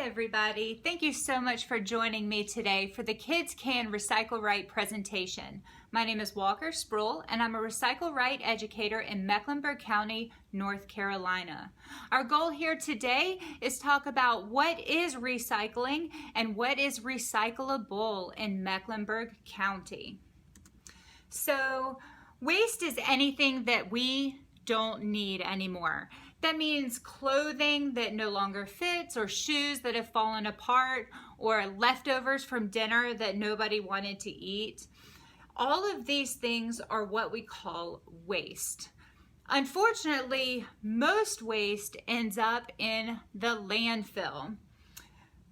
everybody. Thank you so much for joining me today for the Kids Can Recycle Right presentation. My name is Walker Sproul and I'm a Recycle Right educator in Mecklenburg County, North Carolina. Our goal here today is talk about what is recycling and what is recyclable in Mecklenburg County. So waste is anything that we don't need anymore. That means clothing that no longer fits, or shoes that have fallen apart, or leftovers from dinner that nobody wanted to eat. All of these things are what we call waste. Unfortunately, most waste ends up in the landfill.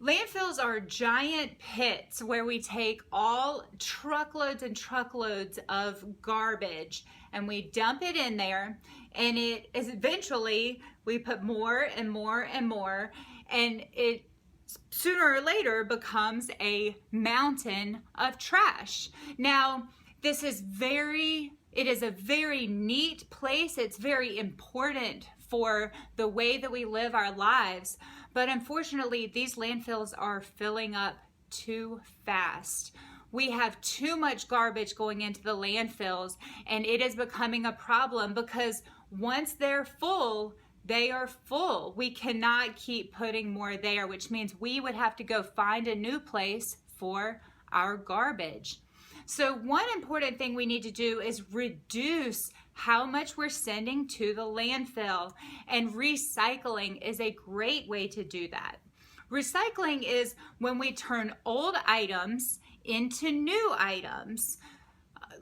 Landfills are giant pits where we take all truckloads and truckloads of garbage and we dump it in there, and it is eventually we put more and more and more, and it sooner or later becomes a mountain of trash. Now, it is a very neat place. It's very important for the way that we live our lives. But unfortunately, these landfills are filling up too fast. We have too much garbage going into the landfills, and it is becoming a problem because once they're full, they are full. We cannot keep putting more there, which means we would have to go find a new place for our garbage. So one important thing we need to do is reduce how much we're sending to the landfill, and recycling is a great way to do that. Recycling is when we turn old items into new items.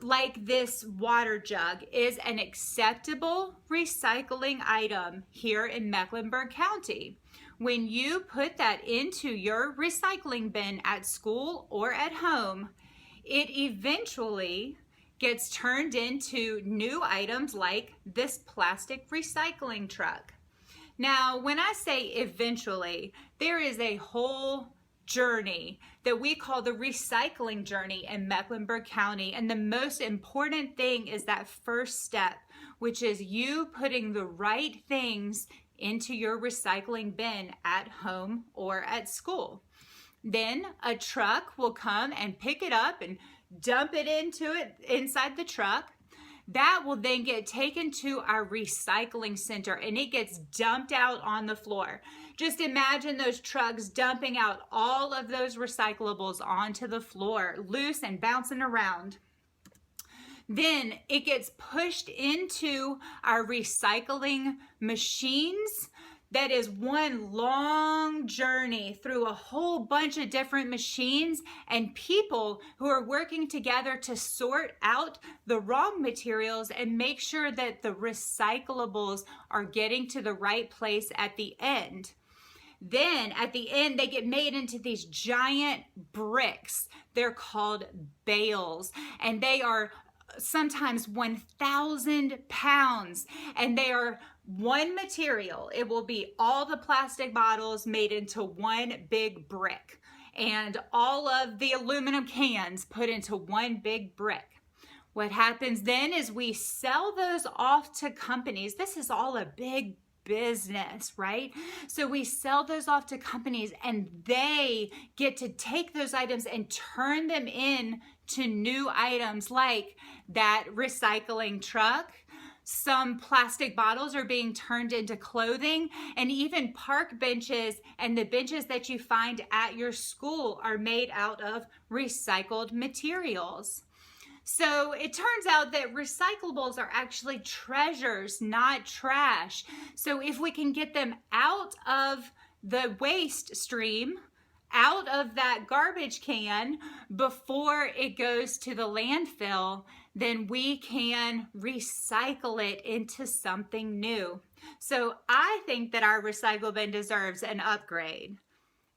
Like this water jug is an acceptable recycling item here in Mecklenburg County. When you put that into your recycling bin at school or at home, it eventually gets turned into new items like this plastic recycling truck. Now, when I say eventually, there is a whole journey that we call the recycling journey in Mecklenburg County, and the most important thing is that first step, which is you putting the right things into your recycling bin at home or at school. Then a truck will come and pick it up and dump it inside the truck. That will then get taken to our recycling center and it gets dumped out on the floor. Just imagine those trucks dumping out all of those recyclables onto the floor, loose and bouncing around. Then it gets pushed into our recycling machines. That is one long journey through a whole bunch of different machines and people who are working together to sort out the wrong materials and make sure that the recyclables are getting to the right place at the end. Then at the end, they get made into these giant bricks. They're called bales, and they are sometimes 1,000 pounds, and they are one material. It will be all the plastic bottles made into one big brick, and all of the aluminum cans put into one big brick. What happens then is we sell those off to companies. This is all a big business, right? So we sell those off to companies, and they get to take those items and turn them in to new items like that recycling truck. Some plastic bottles are being turned into clothing, and even park benches and the benches that you find at your school are made out of recycled materials. So it turns out that recyclables are actually treasures, not trash. So if we can get them out of the waste stream, out of that garbage can before it goes to the landfill, then we can recycle it into something new. So I think that our recycle bin deserves an upgrade.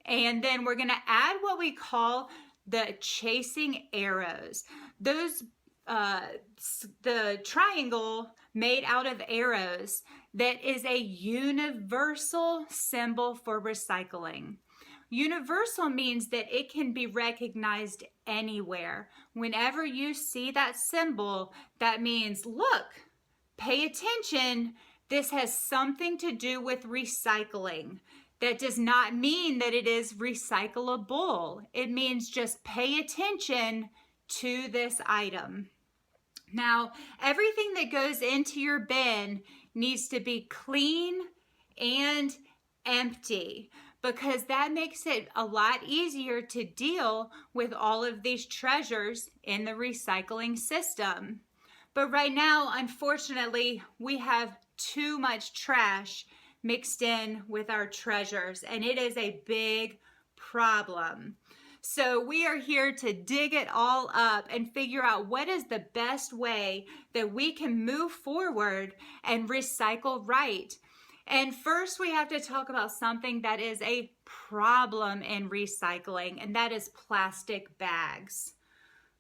And then we're going to add what we call the chasing arrows. Those, the triangle made out of arrows that is a universal symbol for recycling. Universal means that it can be recognized anywhere. Whenever you see that symbol, that means, look, pay attention. This has something to do with recycling. That does not mean that it is recyclable. It means just pay attention to this item. Now, everything that goes into your bin needs to be clean and empty, because that makes it a lot easier to deal with all of these treasures in the recycling system. But right now, unfortunately, we have too much trash mixed in with our treasures, and it is a big problem. So we are here to dig it all up and figure out what is the best way that we can move forward and recycle right. And first, we have to talk about something that is a problem in recycling, and that is plastic bags.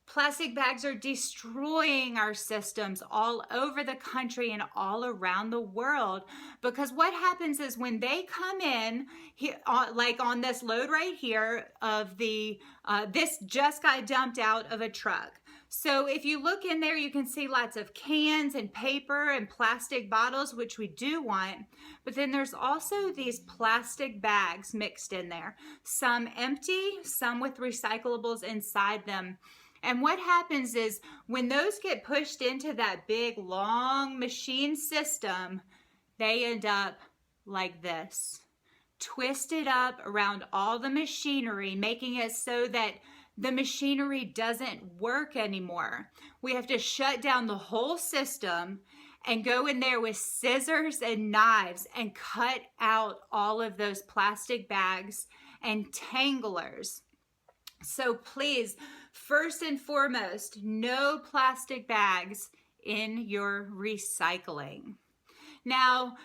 Plastic bags are destroying our systems all over the country and all around the world, because what happens is when they come in, like on this load right here of this just got dumped out of a truck. So if you look in there, you can see lots of cans and paper and plastic bottles, which we do want. But then there's also these plastic bags mixed in there, some empty, some with recyclables inside them. And what happens is when those get pushed into that big, long machine system, they end up like this, twisted up around all the machinery, making it so that the machinery doesn't work anymore. We have to shut down the whole system and go in there with scissors and knives and cut out all of those plastic bags and tanglers. So please, first and foremost, no plastic bags in your recycling. Now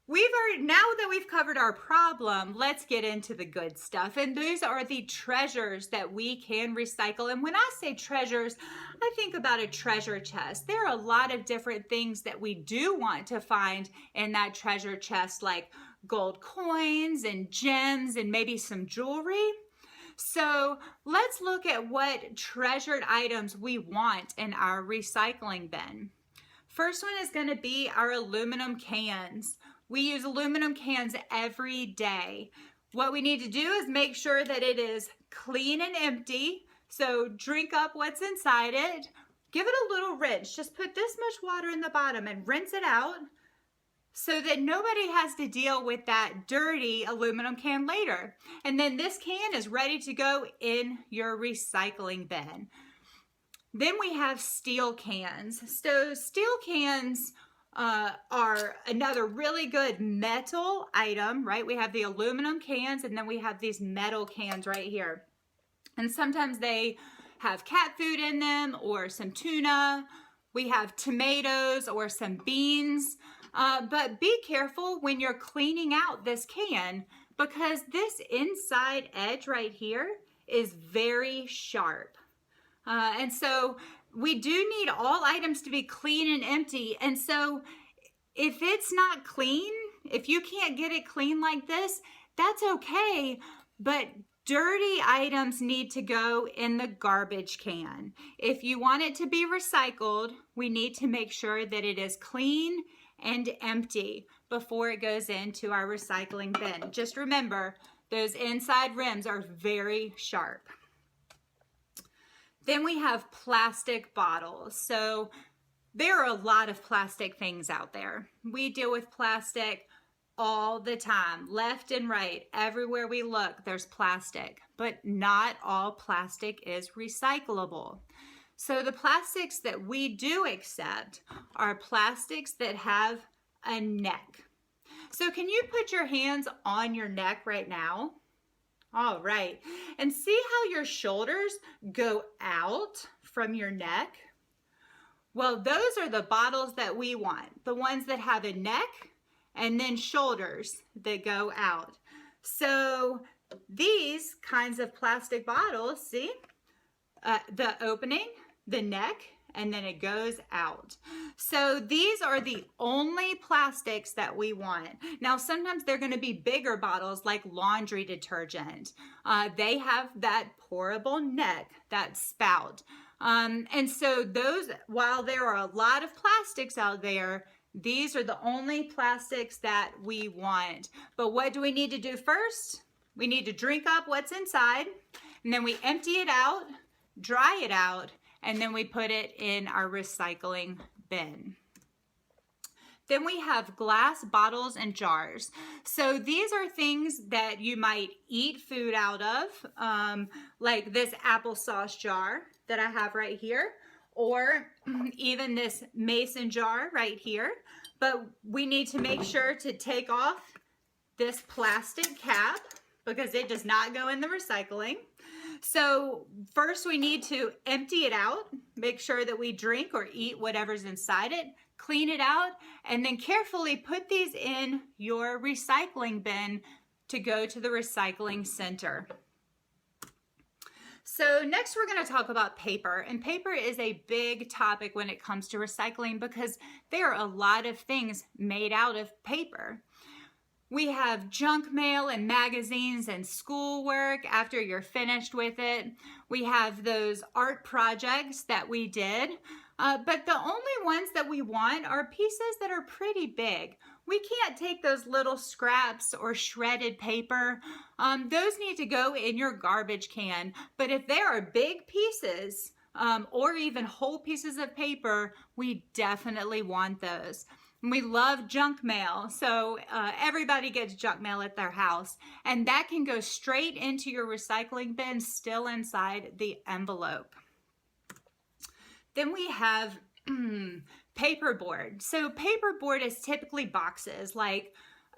that we've covered our problem, let's get into the good stuff. And those are the treasures that we can recycle. And when I say treasures, I think about a treasure chest. There are a lot of different things that we do want to find in that treasure chest, like gold coins and gems and maybe some jewelry. So let's look at what treasured items we want in our recycling bin. First one is going to be our aluminum cans. We use aluminum cans every day. What we need to do is make sure that it is clean and empty. So drink up what's inside it. Give it a little rinse. Just put this much water in the bottom and rinse it out, so that nobody has to deal with that dirty aluminum can later. And then this can is ready to go in your recycling bin. Then we have steel cans. So steel cans are another really good metal item, right? We have the aluminum cans, and then we have these metal cans right here. And sometimes they have cat food in them or some tuna. We have tomatoes or some beans. But be careful when you're cleaning out this can, because this inside edge right here is very sharp. And so we do need all items to be clean and empty. And so if it's not clean, if you can't get it clean like this, that's okay. But dirty items need to go in the garbage can. If you want it to be recycled, we need to make sure that it is clean and empty before it goes into our recycling bin. Just remember, those inside rims are very sharp. Then we have plastic bottles. So there are a lot of plastic things out there. We deal with plastic all the time, left and right. Everywhere we look, there's plastic, but not all plastic is recyclable. So the plastics that we do accept are plastics that have a neck. So can you put your hands on your neck right now? All right. And see how your shoulders go out from your neck? Well, those are the bottles that we want. The ones that have a neck and then shoulders that go out. So these kinds of plastic bottles, see? The opening, the neck, and then it goes out. So these are the only plastics that we want. Now, sometimes they're going to be bigger bottles like laundry detergent. They have that pourable neck, that spout. And so those, while there are a lot of plastics out there, These are the only plastics that we want. But what do we need to do first? We need to drink up what's inside, and then we empty it out, dry it out, and then we put it in our recycling bin. Then we have glass bottles and jars. So these are things that you might eat food out of, like this applesauce jar that I have right here, or even this mason jar right here. But we need to make sure to take off this plastic cap because it does not go in the recycling. So first we need to empty it out, make sure that we drink or eat whatever's inside it, clean it out, and then carefully put these in your recycling bin to go to the recycling center. So next we're going to talk about paper, and paper is a big topic when it comes to recycling because there are a lot of things made out of paper. We have junk mail and magazines and schoolwork after you're finished with it. We have those art projects that we did, but the only ones that we want are pieces that are pretty big. We can't take those little scraps or shredded paper. Those need to go in your garbage can. But if there are big pieces or even whole pieces of paper, we definitely want those. We love junk mail, so everybody gets junk mail at their house, and that can go straight into your recycling bin, still inside the envelope. Then we have paperboard. So paperboard is typically boxes like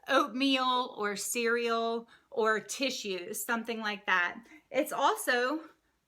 oatmeal or cereal or tissues, something like that. It's also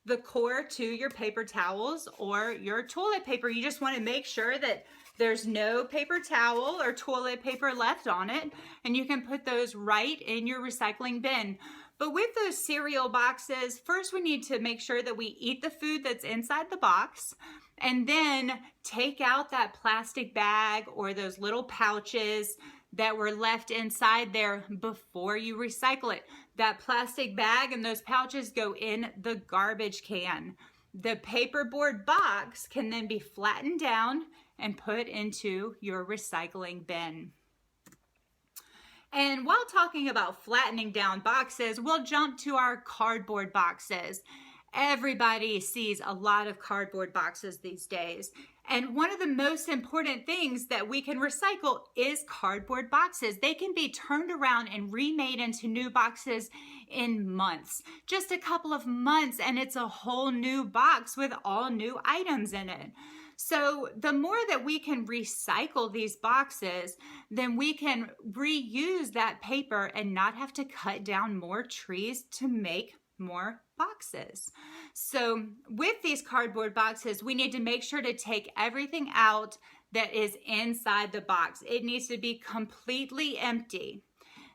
the core to your paper towels or your toilet paper. You just want to make sure that there's no paper towel or toilet paper left on it, and you can put those right in your recycling bin. But with those cereal boxes, first we need to make sure that we eat the food that's inside the box, and then take out that plastic bag or those little pouches that were left inside there before you recycle it. That plastic bag and those pouches go in the garbage can. The paperboard box can then be flattened down and put into your recycling bin. And while talking about flattening down boxes, we'll jump to our cardboard boxes. Everybody sees a lot of cardboard boxes these days. And one of the most important things that we can recycle is cardboard boxes. They can be turned around and remade into new boxes in months. Just a couple of months and it's a whole new box with all new items in it. So the more that we can recycle these boxes, then we can reuse that paper and not have to cut down more trees to make more boxes. So with these cardboard boxes, we need to make sure to take everything out that is inside the box. It needs to be completely empty.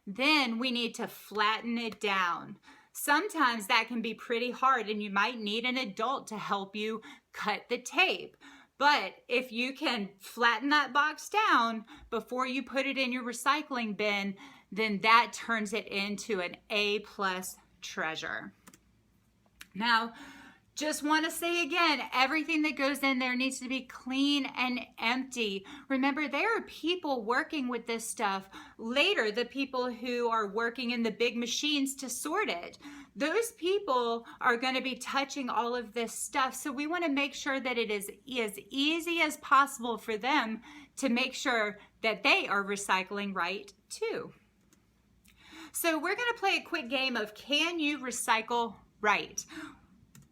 Then we need to flatten it down. Sometimes that can be pretty hard and you might need an adult to help you cut the tape. But if you can flatten that box down before you put it in your recycling bin, then that turns it into an A+ treasure. Now, just want to say again, everything that goes in there needs to be clean and empty. Remember, there are people working with this stuff later, the people who are working in the big machines to sort it. Those people are going to be touching all of this stuff. So we want to make sure that it is as easy as possible for them to make sure that they are recycling right too. So we're going to play a quick game of Can You Recycle Right?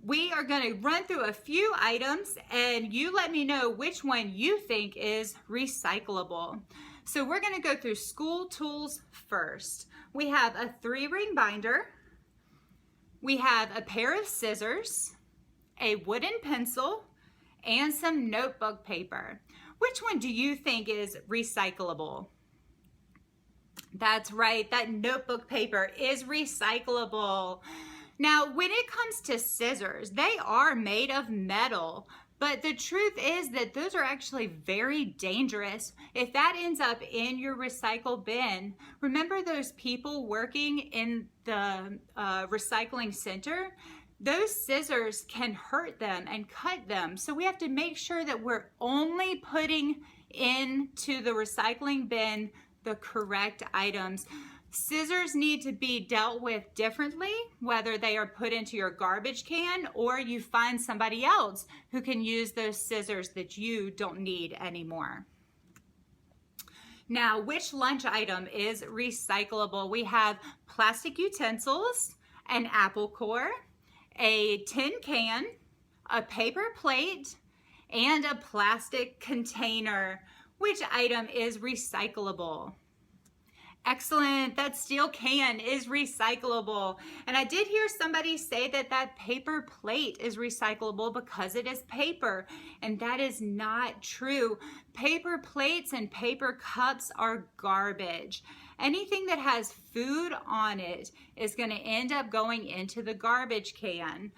We are going to run through a few items and you let me know which one you think is recyclable. So we're going to go through school tools first. We have a 3-ring binder. We have a pair of scissors, a wooden pencil, and some notebook paper. Which one do you think is recyclable? That's right, that notebook paper is recyclable. Now, when it comes to scissors, they are made of metal, but the truth is that those are actually very dangerous. If that ends up in your recycle bin, remember those people working in the recycling center? Those scissors can hurt them and cut them. So we have to make sure that we're only putting into the recycling bin the correct items. Scissors need to be dealt with differently, whether they are put into your garbage can or you find somebody else who can use those scissors that you don't need anymore. Now, which lunch item is recyclable? We have plastic utensils, an apple core, a tin can, a paper plate, and a plastic container. Which item is recyclable? Excellent, that steel can is recyclable. And I did hear somebody say that that paper plate is recyclable because it is paper, and that is not true. Paper plates and paper cups are garbage. Anything that has food on it is going to end up going into the garbage can.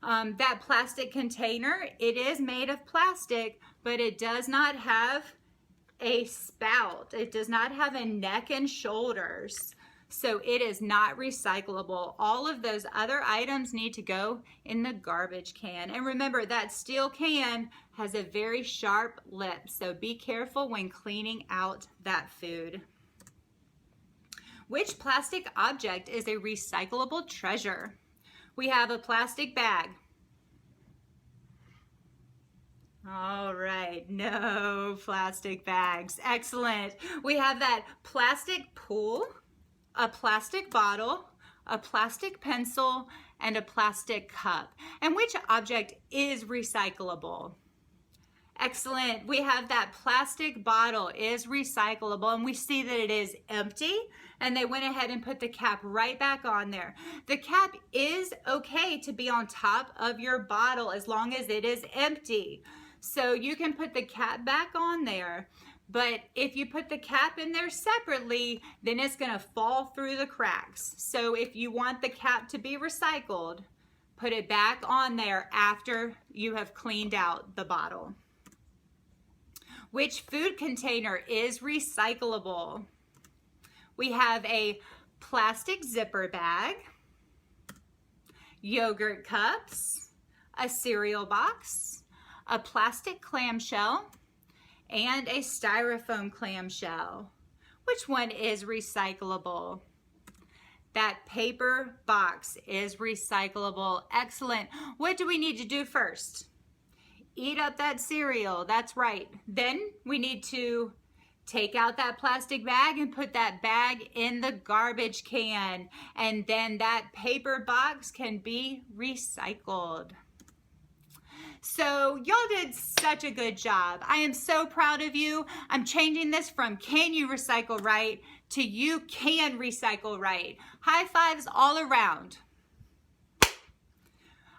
That plastic container, it is made of plastic, but it does not have a spout. It does not have a neck and shoulders, so it is not recyclable. All of those other items need to go in the garbage can. And remember, that steel can has a very sharp lip, so be careful when cleaning out that food. Which plastic object is a recyclable treasure? We have a plastic bag. All right, no plastic bags. Excellent. We have that plastic pool, a plastic bottle, a plastic pencil, and a plastic cup. And which object is recyclable? Excellent. We have that plastic bottle is recyclable, and we see that it is empty, and they went ahead and put the cap right back on there. The cap is okay to be on top of your bottle as long as it is empty. So you can put the cap back on there, but if you put the cap in there separately, then it's going to fall through the cracks. So if you want the cap to be recycled, put it back on there after you have cleaned out the bottle. Which food container is recyclable? We have a plastic zipper bag, yogurt cups, a cereal box, a plastic clamshell, and a styrofoam clamshell. Which one is recyclable? That paper box is recyclable. Excellent. What do we need to do first? Eat up that cereal. That's right. Then we need to take out that plastic bag and put that bag in the garbage can. And then that paper box can be recycled. So y'all did such a good job. I am so proud of you. I'm changing this from can you recycle right to you can recycle right. High fives all around.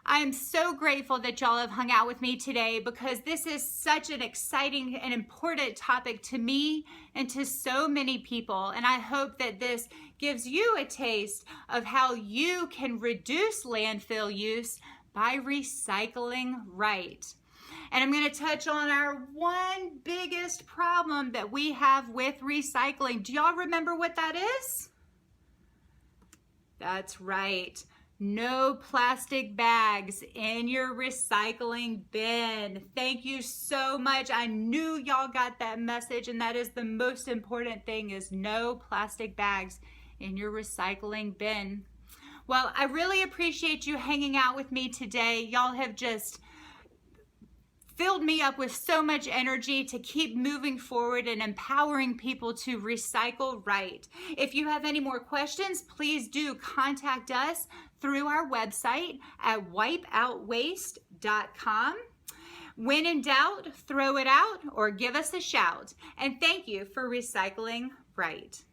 I am so grateful that y'all have hung out with me today because this is such an exciting and important topic to me and to so many people. And I hope that this gives you a taste of how you can reduce landfill use by recycling right. And I'm going to touch on our one biggest problem that we have with recycling. Do y'all remember what that is? That's right. No plastic bags in your recycling bin. Thank you so much. I knew y'all got that message, and that is the most important thing, is no plastic bags in your recycling bin. Well, I really appreciate you hanging out with me today. Y'all have just filled me up with so much energy to keep moving forward and empowering people to recycle right. If you have any more questions, please do contact us through our website at wipeoutwaste.com. When in doubt, throw it out or give us a shout. And thank you for recycling right.